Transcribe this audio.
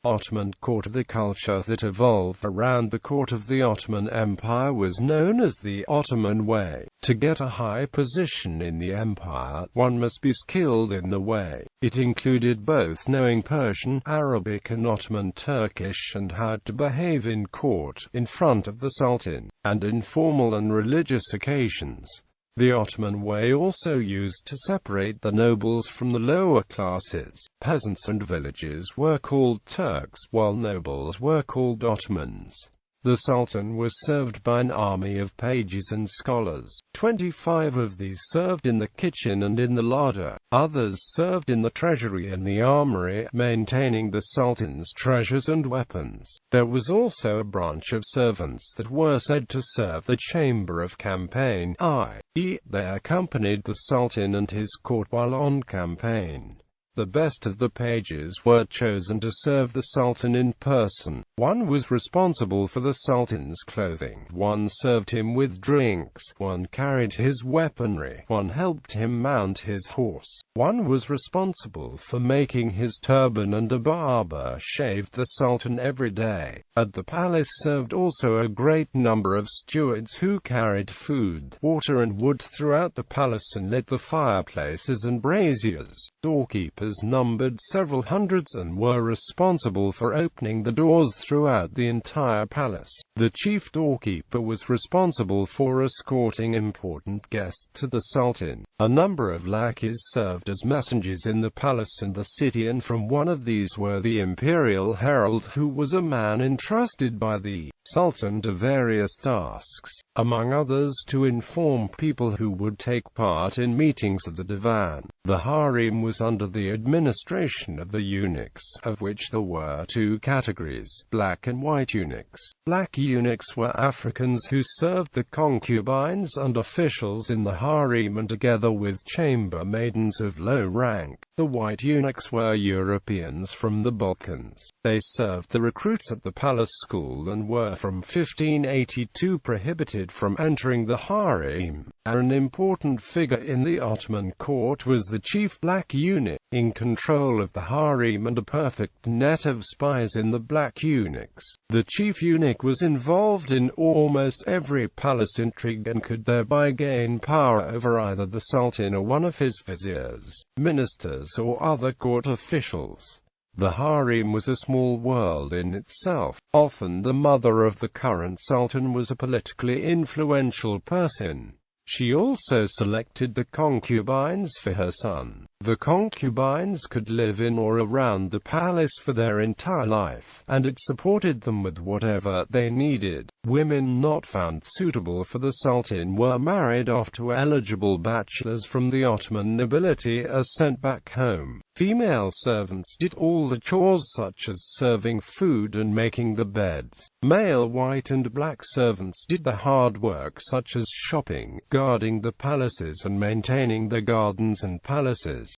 Ottoman court. The culture that evolved around the court of the Ottoman Empire was known as the Ottoman Way. To get a high position in the empire, one must be skilled in the way. It included both knowing Persian, Arabic and Ottoman Turkish, and how to behave in court, in front of the sultan, and in formal and religious occasions. The Ottoman Way also used to separate the nobles from the lower classes. Peasants and villagers were called Turks, while nobles were called Ottomans. The Sultan was served by an army of pages and scholars. 25 of these served in the kitchen and in the larder. Others served in the treasury and the armory, maintaining the Sultan's treasures and weapons. There was also a branch of servants that were said to serve the chamber of campaign, i.e., they accompanied the Sultan and his court while on campaign. The best of the pages were chosen to serve the Sultan in person. One was responsible for the Sultan's clothing, one served him with drinks, one carried his weaponry, one helped him mount his horse, one was responsible for making his turban, and a barber shaved the Sultan every day. At the palace served also a great number of stewards who carried food, water and wood throughout the palace and lit the fireplaces and braziers. Doorkeepers numbered several hundreds and were responsible for opening the doors throughout the entire palace. The chief doorkeeper was responsible for escorting important guests to the Sultan. A number of lackeys served as messengers in the palace and the city, and from one of these were the imperial herald, who was a man entrusted by the Sultan to various tasks, among others to inform people who would take part in meetings of the divan. The harem was under the administration of the eunuchs, of which there were two categories, black and white eunuchs. Black eunuchs were Africans who served the concubines and officials in the harem, and together with chamber maidens of low rank. The white eunuchs were Europeans from the Balkans. They served the recruits at the palace school and were from 1582 prohibited from entering the harem. An important figure in the Ottoman court was the chief black eunuch, in control of the harem and a perfect net of spies in the black eunuchs. The chief eunuch was involved in almost every palace intrigue and could thereby gain power over either the sultan or one of his viziers, ministers or other court officials. The harem was a small world in itself. Often the mother of the current sultan was a politically influential person. She also selected the concubines for her son. The concubines could live in or around the palace for their entire life, and it supported them with whatever they needed. Women not found suitable for the sultan were married off to eligible bachelors from the Ottoman nobility or sent back home. Female servants did all the chores such as serving food and making the beds. Male white and black servants did the hard work such as shopping, guarding the palaces and maintaining the gardens and palaces.